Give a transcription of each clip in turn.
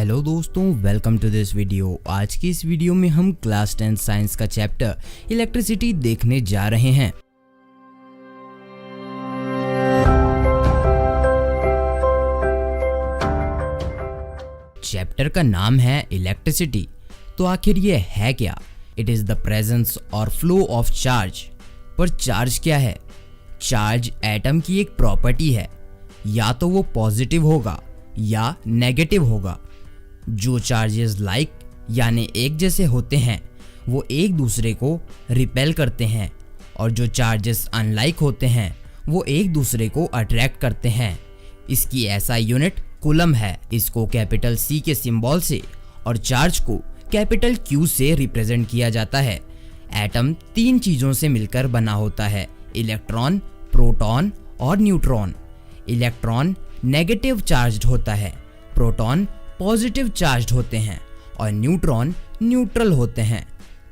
Hello दोस्तों, welcome to this video. आज की इस वीडियो में हम क्लास 10 साइंस का चैप्टर इलेक्ट्रिसिटी देखने जा रहे हैं। चैप्टर का नाम है इलेक्ट्रिसिटी। तो आखिर ये है क्या? इट इज द प्रेजेंस और फ्लो ऑफ चार्ज। पर चार्ज क्या है? चार्ज एटम की एक प्रॉपर्टी है, या तो वो पॉजिटिव होगा या नेगेटिव होगा। जो चार्जेस लाइक यानी एक जैसे होते हैं वो एक दूसरे को रिपेल करते हैं, और जो चार्जेस अनलाइक होते हैं वो एक दूसरे को अट्रैक्ट करते हैं। इसकी ऐसा यूनिट कूलम है। इसको कैपिटल C के सिंबल से और चार्ज को कैपिटल Q से रिप्रेजेंट किया जाता है। एटम तीन चीजों से मिलकर बना होता है, इलेक्ट्रॉन, प्रोटॉन और न्यूट्रॉन। इलेक्ट्रॉन नेगेटिव चार्ज्ड होता है, प्रोटॉन पॉजिटिव चार्ज्ड होते हैं और न्यूट्रॉन न्यूट्रल होते हैं।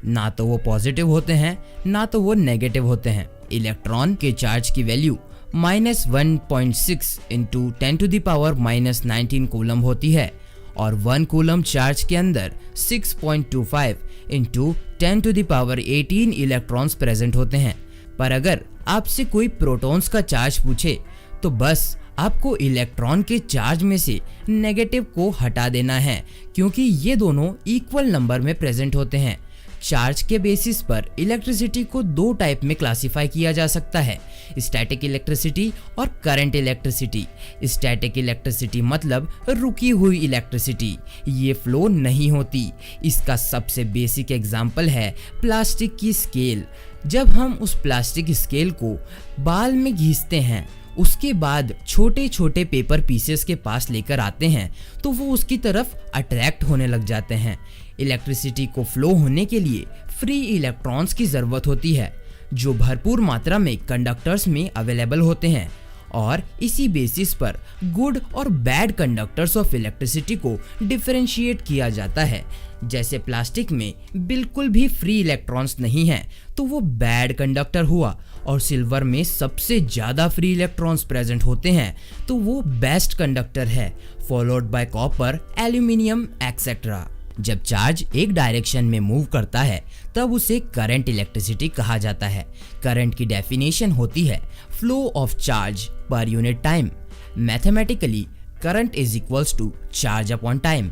ना तो वो पॉजिटिव होते हैं ना तो वो नेगेटिव होते हैं। इलेक्ट्रॉन के चार्ज की वैल्यू -1.6 इंटू 10⁻⁻19 कूलम होती है, और 1 कूलम चार्ज के अंदर 6.25 इंटू 10⁻18 इलेक्ट्रॉन्स प्रेजेंट होते हैं। पर अगर आपसे कोई प्रोटॉन्स का चार्ज पूछे तो बस आपको इलेक्ट्रॉन के चार्ज में से नेगेटिव को हटा देना है, क्योंकि ये दोनों इक्वल नंबर में प्रेजेंट होते हैं। चार्ज के बेसिस पर इलेक्ट्रिसिटी को दो टाइप में क्लासिफाई किया जा सकता है, स्टैटिक इलेक्ट्रिसिटी और करंट इलेक्ट्रिसिटी। स्टैटिक इलेक्ट्रिसिटी मतलब रुकी हुई इलेक्ट्रिसिटी, ये फ्लो नहीं होती। इसका सबसे बेसिक एग्जांपल है प्लास्टिक की स्केल। जब हम उस प्लास्टिक स्केल को बाल में घिसते हैं, उसके बाद छोटे छोटे पेपर पीसेस के पास लेकर आते हैं तो वो उसकी तरफ अट्रैक्ट होने लग जाते हैं। इलेक्ट्रिसिटी को फ्लो होने के लिए फ्री इलेक्ट्रॉन्स की ज़रूरत होती है, जो भरपूर मात्रा में कंडक्टर्स में अवेलेबल होते हैं, और इसी बेसिस पर गुड और बैड कंडक्टर्स ऑफ इलेक्ट्रिसिटी को डिफरेंशिएट किया जाता है। जैसे प्लास्टिक में बिल्कुल भी फ्री इलेक्ट्रॉन्स नहीं हैं तो वो बैड कंडक्टर हुआ, और सिल्वर में सबसे ज़्यादा फ्री इलेक्ट्रॉन्स प्रेजेंट होते हैं तो वो बेस्ट कंडक्टर है, followed by copper, aluminium etcetera. जब चार्ज एक डायरेक्शन में मूव करता है तब उसे करंट इलेक्ट्रिसिटी कहा जाता है। करंट की डेफिनेशन होती है flow of charge per unit time. Mathematically current is equals to charge upon time.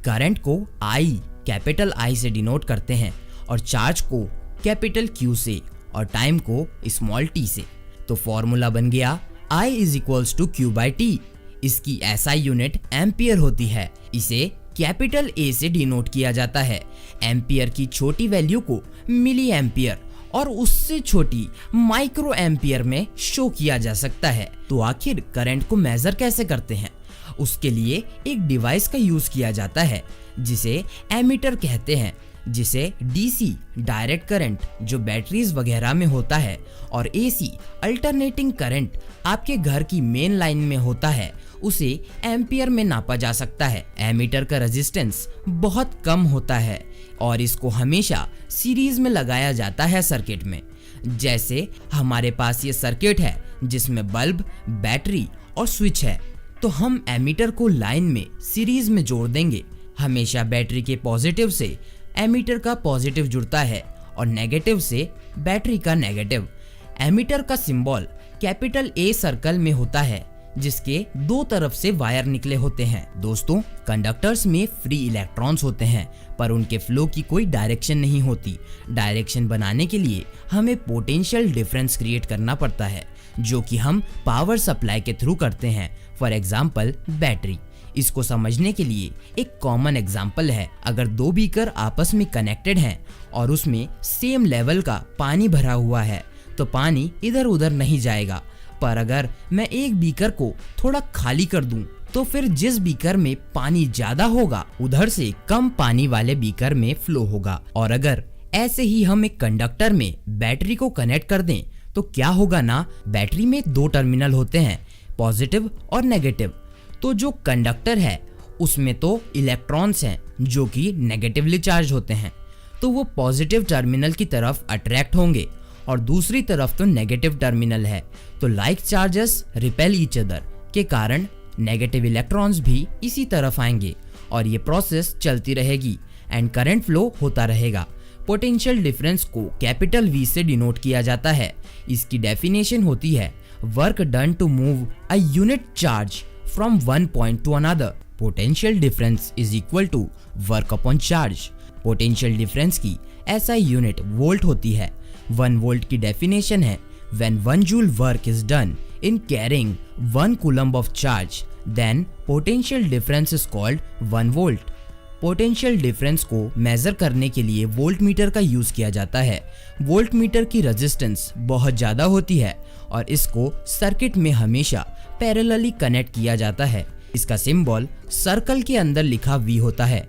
Current को I कैपिटल I से डिनोट करते हैं, और चार्ज को कैपिटल Q से, और टाइम को स्मॉल t से। तो फॉर्मूला बन गया I is equals to Q/T। इसकी SI यूनिट एम्पियर होती है। इसे कैपिटल A से डिनोट किया जाता है। एम्पियर की छोटी वैल्यू को मिली एम्पियर और उससे छोटी माइक्रो एम्पियर में शो किया जा सकता है। तो आखिर करंट को मेजर कैसे करते हैं? उसके लिए एक डिवाइस का यूज किया जाता है जिसे एमीटर कहते हैं, जिसे DC डायरेक्ट करंट जो बैटरीज वगैरह में होता है, और AC अल्टरनेटिंग करंट आपके घर की मेन लाइन में होता है, उसे एम्पियर में नापा जा सकता है। एमीटर का रेजिस्टेंस बहुत कम होता है और इसको हमेशा सीरीज में लगाया जाता है सर्किट में। जैसे हमारे पास ये सर्किट है जिसमें बल्ब, बैटरी और स्विच है, तो हम एमीटर को लाइन में सीरीज में जोड़ देंगे। हमेशा बैटरी के पॉजिटिव से एमीटर का पॉजिटिव जुड़ता है और नेगेटिव से बैटरी का नेगेटिव। एमीटर का सिंबल कैपिटल A सर्कल में होता है, जिसके दो तरफ से वायर निकले होते हैं। दोस्तों, कंडक्टर्स में फ्री इलेक्ट्रॉन्स होते हैं, पर उनके फ्लो की कोई डायरेक्शन नहीं होती। डायरेक्शन बनाने के लिए हमें पोटेंशियल डिफरेंस क्रिएट करना पड़ता है, जो कि हम पावर सप्लाई के थ्रू करते हैं। For example battery. इसको समझने के लिए एक कॉमन एग्जाम्पल है, अगर दो बीकर आपस में कनेक्टेड हैं और उसमें सेम लेवल का पानी भरा हुआ है तो पानी इधर उधर नहीं जाएगा। पर अगर मैं एक बीकर को थोड़ा खाली कर दूं तो फिर जिस बीकर में पानी ज्यादा होगा उधर से कम पानी वाले बीकर में फ्लो होगा। और अगर ऐसे ही हम एक कंडक्टर में बैटरी को कनेक्ट कर दें तो क्या होगा ना, बैटरी में दो टर्मिनल होते हैं, पॉजिटिव और नेगेटिव। तो जो कंडक्टर है उसमें तो इलेक्ट्रॉन्स हैं जो कि नेगेटिवली चार्ज होते हैं, तो वो पॉजिटिव टर्मिनल की तरफ अट्रैक्ट होंगे, और दूसरी तरफ तो नेगेटिव टर्मिनल है। तो like charges repel each other के कारण नेगेटिव इलेक्ट्रॉन्स भी इसी तरफ आएंगे और ये प्रोसेस चलती रहेगी एंड करंट फ्लो होता रहेगा। पोटेंशियल डिफरेंस को कैपिटल V से डिनोट किया जाता है। इसकी डेफिनेशन होती है work done to move a unit charge from one point to another. Potential difference is equal to work upon charge. Potential difference की SI यूनिट वोल्ट होती है। 1 वोल्ट की डेफिनेशन है when 1 joule work is done in carrying 1 coulomb of charge, then potential difference is called 1 volt. Potential difference को major करने के लिए volt meter का यूज किया जाता है। वोल्ट मीटर की रेजिस्टेंस बहुत ज्यादा होती है और इसको सर्किट में हमेशा पैरेलली कनेक्ट किया जाता है। इसका सिंबल सर्कल के अंदर लिखा V होता है।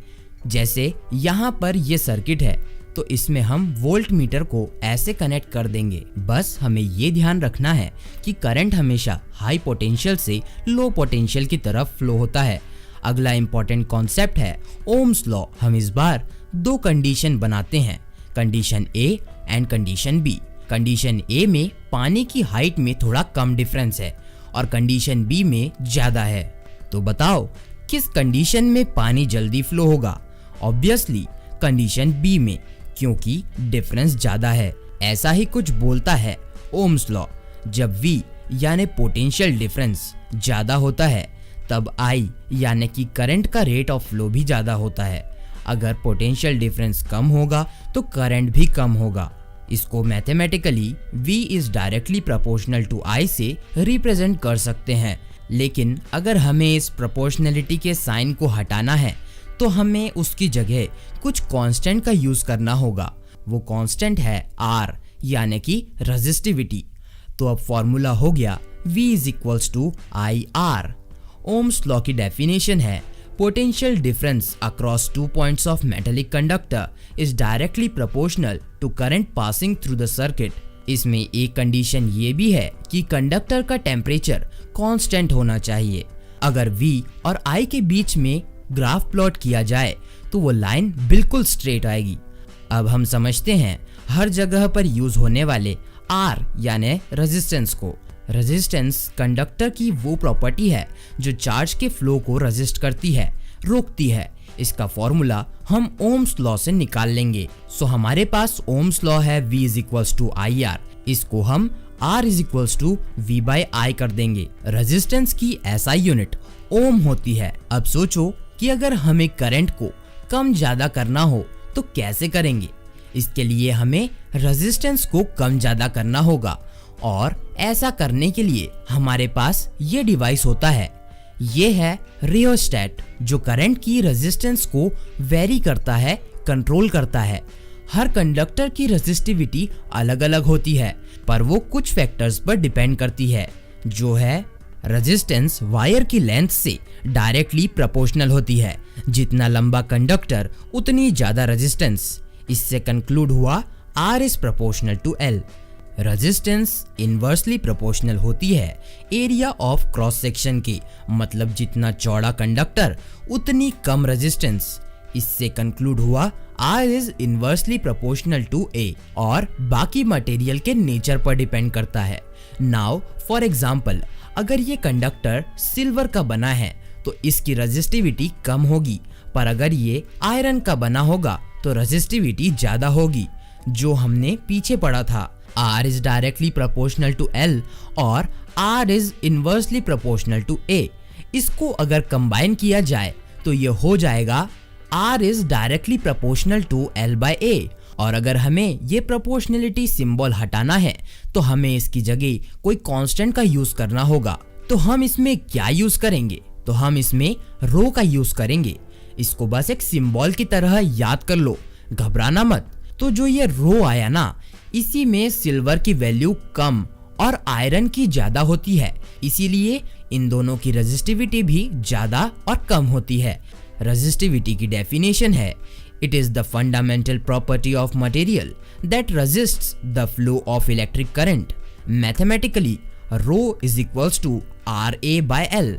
जैसे यहाँ पर ये सर्किट है तो इसमें हम वोल्ट मीटर को ऐसे कनेक्ट कर देंगे। बस हमें ये ध्यान रखना है कि करंट हमेशा हाई पोटेंशियल से लो पोटेंशियल की तरफ फ्लो होता है। अगला इंपॉर्टेंट कॉन्सेप्ट है ओम्स लॉ। हम इस बार 2 कंडीशन बनाते हैं, condition A and condition B। Condition A में पानी की हाइट में थोड़ा कम डिफरेंस है और कंडीशन B में ज्यादा है। तो बताओ किस कंडीशन में पानी जल्दी फ्लो होगा? ऑब्वियसली कंडीशन B में, क्योंकि डिफरेंस ज्यादा है। ऐसा ही कुछ बोलता है ओम्स लॉ। जब V यानी पोटेंशियल डिफरेंस ज्यादा होता है तब I यानी कि करंट का रेट ऑफ फ्लो भी ज्यादा होता है। अगर पोटेंशियल डिफरेंस कम होगा तो करंट भी कम होगा। इसको mathematically V is directly proportional to I से रिप्रेजेंट कर सकते हैं। लेकिन अगर हमें इस प्रोपोर्शनलिटी के साइन को हटाना है तो हमें उसकी जगह कुछ कांस्टेंट का यूज करना होगा। वो कांस्टेंट है R यानी कि रेजिस्टिविटी। तो अब फॉर्मूला हो गया V is equals to IR। Ohm's law की डेफिनेशन है potential difference across 2 points of metallic conductor is directly proportional to current passing through the circuit. इसमें एक कंडीशन ये भी है कि कंडक्टर का टेम्परेचर कांस्टेंट होना चाहिए। अगर V और I के बीच में ग्राफ प्लॉट किया जाए तो वो लाइन बिल्कुल स्ट्रेट आएगी। अब हम समझते हैं हर जगह पर यूज होने वाले R यानी रेजिस्टेंस को। रेजिस्टेंस कंडक्टर की वो प्रॉपर्टी है जो चार्ज के फ्लो को रेजिस्ट करती है, रोकती है। इसका फॉर्मूला हम ओम्स लॉ से निकाल लेंगे। सो हमारे पास ओम्स लॉ है V is equals to IR। इसको हम R is equals to V by I कर देंगे। रेजिस्टेंस की SI यूनिट ओम होती है। अब सोचो कि अगर हमें करंट को कम ज्यादा करना हो तो कैसे करेंगे? इसके लिए हमें रेजिस्टेंस को कम ज्यादा करना होगा और ऐसा करने के लिए हमारे पास ये डिवाइस होता है। ये है रियोस्टेट जो करंट की रेजिस्टेंस को वेरी करता है, कंट्रोल करता है। हर कंडक्टर की रेजिस्टिविटी अलग अलग होती है पर वो कुछ फैक्टर्स पर डिपेंड करती है, जो है रेजिस्टेंस वायर की लेंथ से डायरेक्टली प्रोपोर्शनल होती है। जितना लंबा कंडक्टर उतनी ज्यादा रेजिस्टेंस। इससे कंक्लूड हुआ R is proportional to L। Resistance inversely proportional होती है एरिया ऑफ क्रॉस सेक्शन की, मतलब जितना चौड़ा कंडक्टर उतनी कम रेजिस्टेंस। इससे कंक्लूड हुआ R is inversely proportional to A और बाकी मटेरियल के नेचर पर डिपेंड करता है। नाउ फॉर एग्जांपल, अगर ये कंडक्टर सिल्वर का बना है तो इसकी रेजिस्टिविटी कम होगी, पर अगर ये आयरन का बना होगा तो रेजिस्टिविटी ज्यादा होगी। जो हमने पीछे पढ़ा था, R is directly proportional to L और R is inversely proportional to A। इसको अगर कंबाइन किया जाए तो ये हो जाएगा R is directly proportional to L by A। और अगर हमें ये प्रोपोर्शनलिटी सिंबल हटाना है तो हमें इसकी जगह कोई कांस्टेंट का यूज करना होगा। तो हम इसमें क्या यूज करेंगे? तो हम इसमें रो का यूज करेंगे। इसको बस एक सिंबल की तरह याद कर लो, घबराना मत। तो जो ये रो आया ना, इसी में सिल्वर की वैल्यू कम और आयरन की ज्यादा होती है, इसीलिए इन दोनों की रेजिस्टिविटी भी ज्यादा और कम होती है। रेजिस्टिविटी की डेफिनेशन है it is the fundamental property of material that resists the flow of electric current. Mathematically rho is equals to RA by L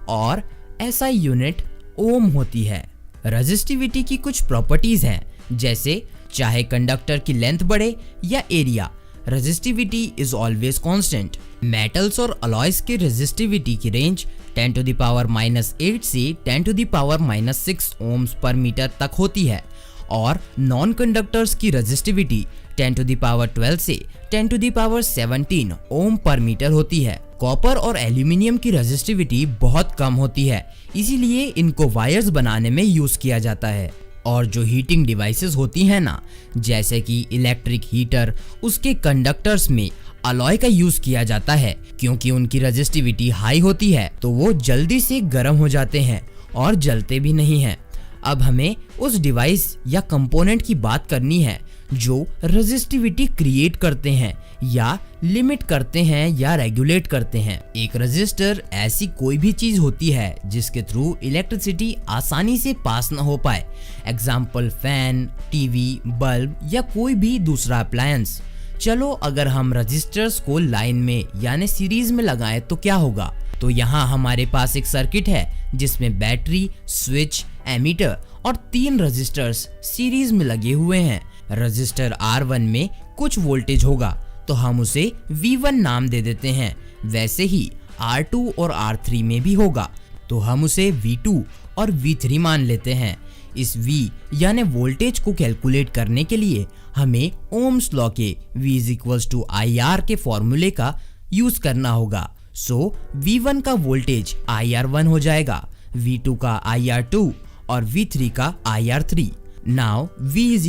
और SI यूनिट ओम होती है। रेजिस्टिविटी की कुछ प्रॉपर्टीज हैं, जैसे चाहे कंडक्टर की लेंथ बढ़े या area, resistivity is always constant. Metals और अलॉयज के रेजिस्टिविटी की रेंज 10 to the power -8 से 10 to the power -6 ohms पर मीटर तक होती है और नॉन कंडक्टर्स की रेजिस्टिविटी 10 to the power 12 से 10 to the power 17 ओम पर मीटर होती है। कॉपर और एल्यूमिनियम की रेजिस्टिविटी बहुत कम होती है, इसीलिए इनको वायर्स बनाने में यूज किया जाता है। और जो हीटिंग डिवाइसेस होती हैं ना, जैसे कि इलेक्ट्रिक हीटर, उसके कंडक्टर्स में अलॉय का यूज किया जाता है क्योंकि उनकी रेजिस्टिविटी हाई होती है, तो वो जल्दी से गर्म हो जाते हैं और जलते भी नहीं हैं। अब हमें उस डिवाइस या कंपोनेंट की बात करनी है जो रेजिस्टिविटी क्रिएट करते हैं या लिमिट करते हैं या रेगुलेट करते हैं। एक रेजिस्टर ऐसी कोई भी चीज होती है जिसके थ्रू इलेक्ट्रिसिटी आसानी से पास न हो पाए। एग्जाम्पल फैन, टीवी, बल्ब या कोई भी दूसरा अप्लायंस। चलो अगर हम रजिस्टर्स को लाइन में यानी सीरीज में लगाएं तो क्या होगा। तो यहाँ हमारे पास एक सर्किट है जिसमें बैटरी, स्विच, एमीटर और 3 रजिस्टर्स सीरीज में लगे हुए हैं। रजिस्टर R1 में कुछ वोल्टेज होगा तो हम उसे V1 नाम दे देते हैं। वैसे ही R2 और R3 में भी होगा तो हम उसे V2 और V3 मान लेते हैं। इस V यानी वोल्टेज को कैलकुलेट करने के लिए हमें ओम्स लॉ के V = IR के फॉर्मूले का यूज करना होगा। सो V1 का वोल्टेज IR1 हो जाएगा, V2 का IR2 और V3 का IR3। Now V =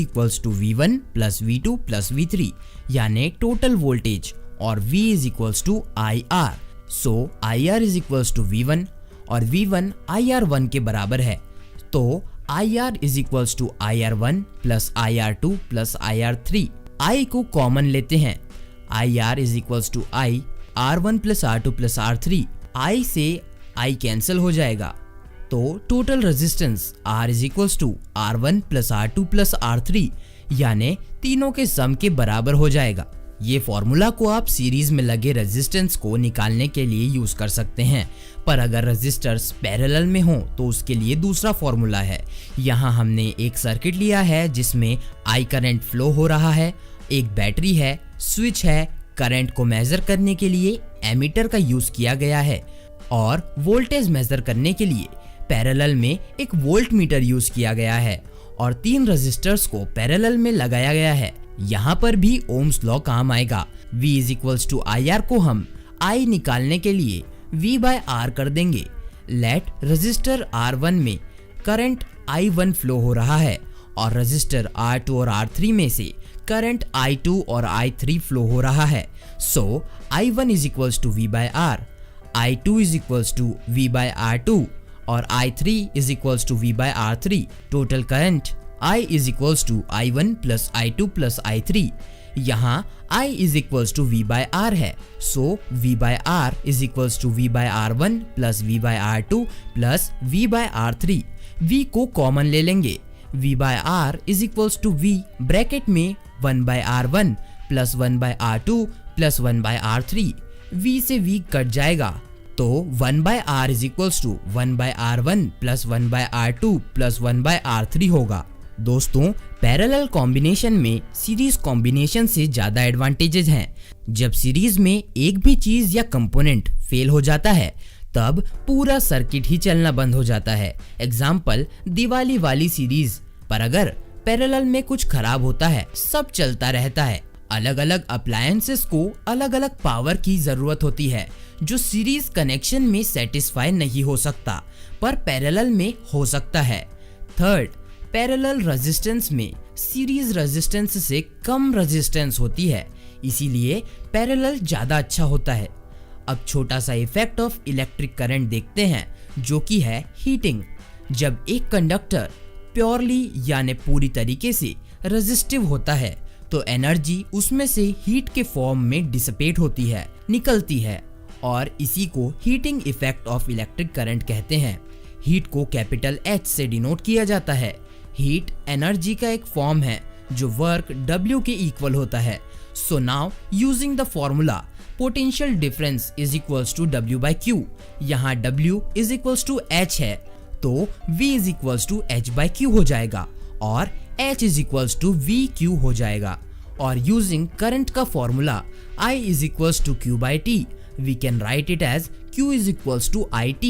V1 + V2 + V3 यानी टोटल वोल्टेज और V = IR। सो IR = V1 और V1 IR1 के बराबर है, तो IR = IR1 + IR2 + IR3। I को कॉमन लेते हैं, IR = I, R1 + R2 + R3। I से I कैंसिल हो जाएगा, तो total resistance R = R1 + R2 + R3 यानी तीनों के सम के बराबर हो जाएगा। ये फॉर्मूला को आप सीरीज में लगे रेजिस्टेंस को निकालने के लिए यूज कर सकते हैं, पर अगर रेजिस्टर्स पैरेलल में हो तो उसके लिए दूसरा फॉर्मूला है। यहाँ हमने एक सर्किट लिया है जिसमें I करंट फ्लो हो रहा है, एक बैटरी है, स्विच है, करंट को मेजर करने के लिए एमीटर का यूज किया गया है और वोल्टेज मेजर करने के लिए पैरेलल में एक वोल्ट मीटर यूज किया गया है और 3 रेजिस्टर्स को पैरेलल में लगाया गया है। यहाँ पर भी ओम्स लॉ काम आएगा। V = IR को हम I निकालने के लिए V/R कर देंगे। लेट रेजिस्टर R1 में करंट I1 फ्लो हो रहा है और रेजिस्टर R2 और R3 में से करंट I2 और I3 फ्लो हो रहा है। सो I1 = V/R, I2 = V/R2 और I3 = V/R3। Total current I = I1 + I2 + I3। यहाँ I = V/R है, सो V/R = V/R1 + V/R2 + V/R3। V को कॉमन ले लेंगे, V/R = V ब्रैकेट में 1/R1 + 1/R2 + 1/R3। V से V कट जाएगा तो 1/R = 1/R1 + 1/R2 + 1/R3 होगा। दोस्तों, पैरेलल कॉम्बिनेशन में सीरीज कॉम्बिनेशन से ज्यादा एडवांटेजेस हैं। जब सीरीज में एक भी चीज या कंपोनेंट फेल हो जाता है तब पूरा सर्किट ही चलना बंद हो जाता है। एग्जाम्पल दिवाली वाली सीरीज पर अगर पैरेलल में कुछ खराब होता है, सब चलता रहता है। अलग अलग अप्लायंसेस को अलग अलग पावर की जरूरत होती है जो सीरीज कनेक्शन में सेटिस्फाई नहीं हो सकता पर पैरेलल में हो सकता है। थर्ड, पैरेलल रेजिस्टेंस में सीरीज रेजिस्टेंस से कम रेजिस्टेंस होती है, इसीलिए पैरेलल ज्यादा अच्छा होता है। अब छोटा सा इफेक्ट ऑफ इलेक्ट्रिक करंट देखते हैं जो कि है हीटिंग। जब एक कंडक्टर प्योरली यानी पूरी तरीके से रेजिस्टिव होता है तो एनर्जी उसमें से हीट के फॉर्म में डिसिपेट होती है, निकलती है और इसी को heating effect of electric current कहते हैं। हीट को कैपिटल H से डिनोट किया जाता है। हीट एनर्जी का एक फॉर्म है जो वर्क W के इक्वल होता है। So now using the formula potential difference is equals to W/Q। यहाँ W is equals to H है तो V is equals to H/Q हो जाएगा और H is equals to VQ हो जाएगा। और यूजिंग करंट का formula I is equals to Q by T, we can write it as Q is equals to IT.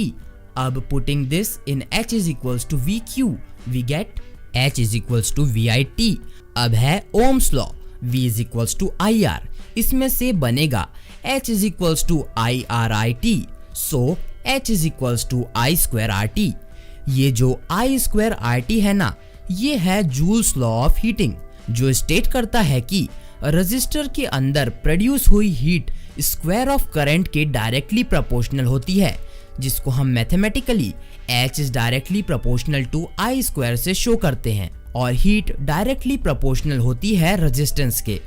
अब putting this in H is equals to VQ, we get H is equals to VIT. अब है Ohm's law, V is equals to IR. इसमें से बनेगा H is equals to IRIT. So H is equals to I square RT. ये जो I square RT है ना, ये है जूल्स लॉ ऑफ हीटिंग, जो स्टेट करता है कि रजिस्टर के अंदर प्रोड्यूस हुई हीट स्क्वायर ऑफ करंट के डायरेक्टली प्रोपोर्शनल होती है, जिसको हम mathematically H is directly proportional to I square से शो करते हैं, और हीट डायरेक्टली प्रोपोर्शनल होती है रेजिस्टेंस के,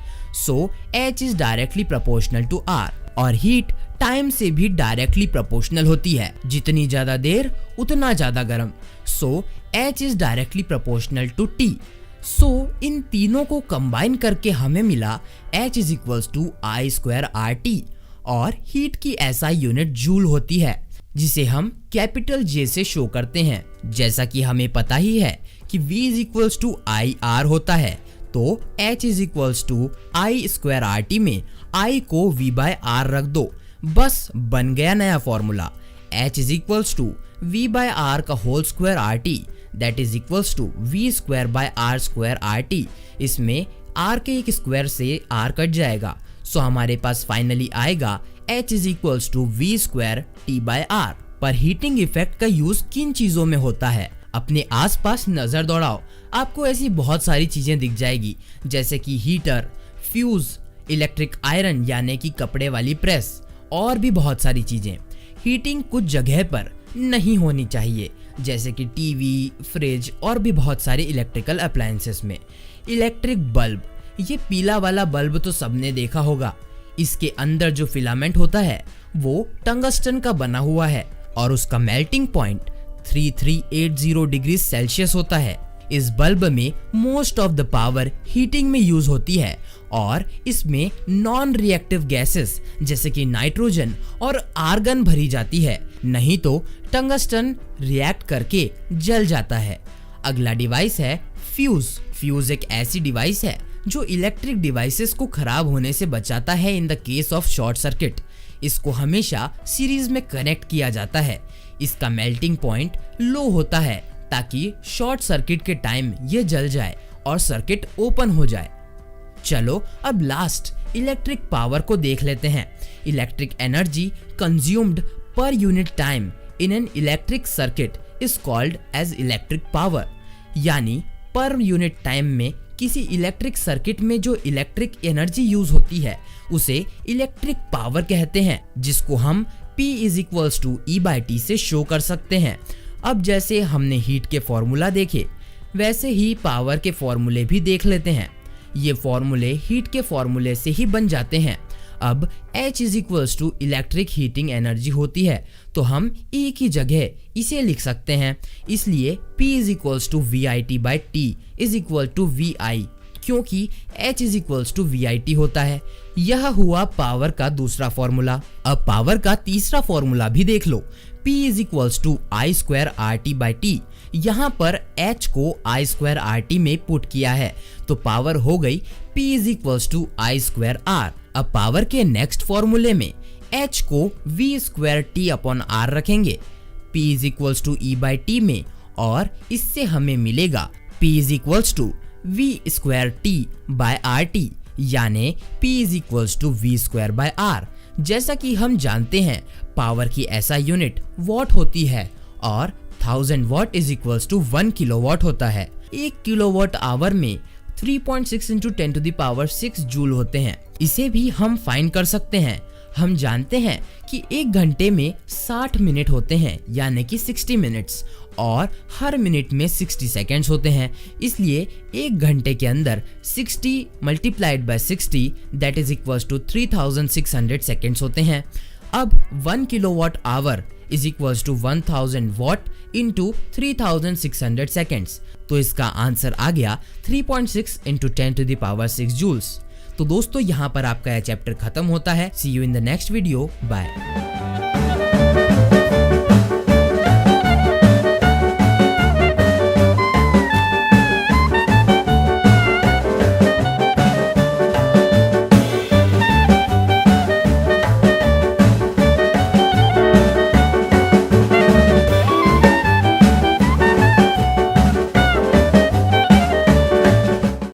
so H is directly proportional to R, और हीट टाइम से भी डायरेक्टली प्रोपोर्शनल होती है, जितनी ज्यादा देर उतना ज्यादा गर्म, so H is directly proportional to T. So इन तीनों को कंबाइन करके हमें मिला H is equals to I square RT, और हीट की SI यूनिट जूल होती है, जिसे हम कैपिटल J से शो करते हैं. जैसा कि हमें पता ही है कि V is equals to IR होता है, तो H is equals to I square RT में I को V बाय R रख दो, बस बन गया नया formula. H is equals to V by R का whole square RT, that is equals to V square by R square RT. इसमें R के एक स्क्वायर से R कट जाएगा, सो हमारे पास फाइनली आएगा H is equals to V square T by R. पर हीटिंग इफेक्ट का यूज किन चीजों में होता है? अपने आसपास नजर दौड़ाओ, आपको ऐसी बहुत सारी चीजें दिख जाएगी, जैसे कि हीटर, फ्यूज, इलेक्ट्रिक आयरन यानी कि कपड़े वाली प्रेस, और भी बहुत सारी चीजें. हीटिंग कुछ जगह पर नहीं होनी चाहिए, जैसे कि टीवी, फ्रिज और भी बहुत सारे इलेक्ट्रिकल अप्लायंसेस में. इलेक्ट्रिक बल्ब, ये पीला वाला बल्ब तो सबने देखा होगा. इसके अंदर जो फिलामेंट होता है वो टंगस्टन का बना हुआ है, और उसका मेल्टिंग पॉइंट 3380 डिग्री सेल्सियस होता है. इस बल्ब में most of the power heating में यूज होती है, और इसमें नॉन रिएक्टिव गैसेस जैसे कि नाइट्रोजन और आर्गन भरी जाती है, नहीं तो टंगस्टन रिएक्ट करके जल जाता है. अगला डिवाइस है फ्यूज. फ्यूज एक ऐसी डिवाइस है जो इलेक्ट्रिक डिवाइसेस को खराब होने से बचाता है in the case of short circuit. इसको हमेशा सीरीज में कनेक्ट किया जाता है. इसका मेल्टिंग पॉइंट लो होता है ताकि शॉर्ट सर्किट के टाइम ये जल जाए और सर्किट ओपन हो जाए. चलो अब लास्ट इलेक्ट्रिक पावर को देख लेते हैं. Electric energy consumed per unit time in an electric circuit is called as electric power. यानी पर यूनिट टाइम में किसी इलेक्ट्रिक सर्किट में जो इलेक्ट्रिक एनर्जी यूज होती है उसे इलेक्ट्रिक पावर कहते हैं, जिसको हम P is equals to E by T से शो कर सकते हैं. अब जैसे हमने हीट के फॉर्मूला देखे, वैसे ही पावर के फॉर्मूले भी देख लेते हैं. ये फॉर्मूले हीट के फॉर्मूले से ही बन जाते हैं. अब H is equals to electric heating energy होती है, तो हम E की जगह इसे लिख सकते हैं. इसलिए P is equals to VIT by T is equal to VI, क्योंकि H is equals to VIT होता है. यह हुआ पावर का दूसरा फॉर्मूला. अब पावर का तीसरा फॉर्मूला भी देख लो. P is equals to I square RT by T. यहाँ पर H को I स्क्वायर RT में पुट किया है, तो पावर हो गई P is equals to I square R. अब पावर के नेक्स्ट फॉर्मूले में H को V square T upon R रखेंगे P is equals to E by T में, और इससे हमें मिलेगा P is equals to V square T bye RT, यानी P is equals to V square by R. जैसा कि हम जानते हैं पावर की ऐसा यूनिट वॉट होती है, और 1000 watt is equals to 1 kilowatt होता है. 1 किलोवाट आवर में 3.6 into 10 to the power 6 joule होते हैं. इसे भी हम फाइंड कर सकते हैं. हम जानते हैं कि 1 घंटे में 60 मिनट होते हैं, यानी कि 60 मिनट्स, और हर मिनट में 60 सेकेंड्स होते हैं. इसलिए 1 घंटे के अंदर 60 multiplied by 60 that is equals to 3600 seconds होते हैं. अब 1 kilowatt hour is equals to 1000 watt into 3600 seconds. तो इसका आंसर आ गया 3.6 into 10 to the power 6 joules. तो दोस्तों यहाँ पर आपका यह चैप्टर खत्म होता है. See you in the next video. Bye.